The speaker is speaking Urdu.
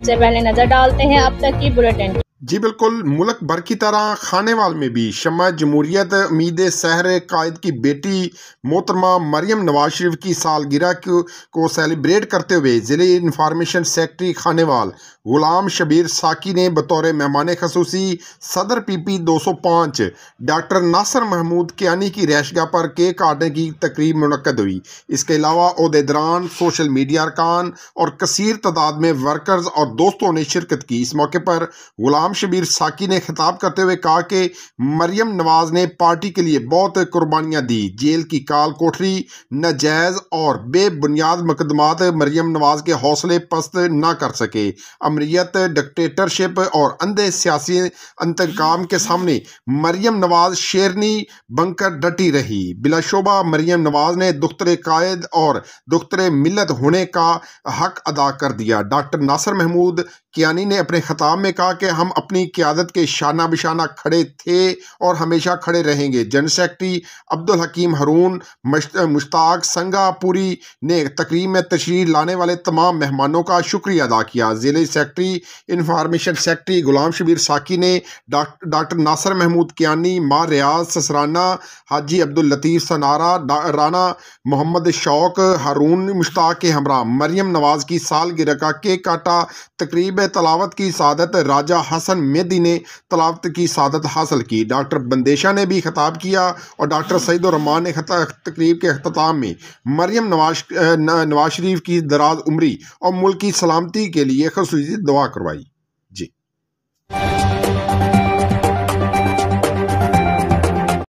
سے پہلے نظر ڈالتے ہیں اب تک کی بلیٹن۔ جی بالکل، ملک بھر کی طرح خانے وال میں بھی شمع جمہوریت امید سحر قائد کی بیٹی محترمہ مریم نواز شریف کی سالگرہ کو سیلیبریٹ کرتے ہوئے ضلع انفارمیشن سیکرٹری خانے وال غلام شبیر ساکی نے بطور مہمان خصوصی صدر پی پی 205 ڈاکٹر ناصر محمود کیانی کی رہائش گاہ پر کیک کاٹنے کی تقریب منعقد ہوئی۔ اس کے علاوہ عہدیداران، سوشل میڈیا ارکان اور کثیر تعداد میں ورکرز اور دوستوں نے شرکت کی۔ اس موقع پر غلام شبیر ساکی نے خطاب کرتے ہوئے کہا کہ مریم نواز نے پارٹی کے لیے بہت قربانیاں دی۔ جیل کی کال کوٹری، ناجائز اور بے بنیاد مقدمات مریم نواز کے حوصلے پست نہ کر سکے۔ امریت، ڈکٹیٹرشپ اور اندھے سیاسی انتقام کے سامنے مریم نواز شیرنی بن کر ڈٹی رہی۔ بلا شبہ مریم نواز نے دختر قائد اور دختر ملت ہونے کا حق ادا کر دیا۔ ڈاکٹر ناصر محمود کیانی نے اپنے خطاب میں کہا کہ ہم اپنی قیادت کے شانہ بشانہ کھڑے تھے اور ہمیشہ کھڑے رہیں گے۔ جنرل سیکرٹری عبدالحکیم ہارون، مشتاق سنگا پوری نے تقریب میں تشریف لانے والے تمام مہمانوں کا شکریہ ادا کیا۔ ضلع secretary information secretary Ghulam Shabbir ساکی نے ڈاکٹر ناصر محمود کیانی، ماں ریاض سسرانہ، حاجی عبداللطیف سنارا، رانا محمد شوق ہارون مشتاق کے ہمراہ مریم نواز کی سالگرہ کا کیک کاٹا۔ تقریب تلاوت کی سعادت راجہ حسن مہدی نے تلاوت کی سعادت حاصل کی۔ ڈاکٹر بندیشا نے بھی خطاب کیا اور ڈاکٹر سعید الرحمان نے تقریب کے اختتام میں مریم نواز شریف کی دراز عمری اور ملک کی سلامتی کے لیے خصوصی دعا کروائی۔ جی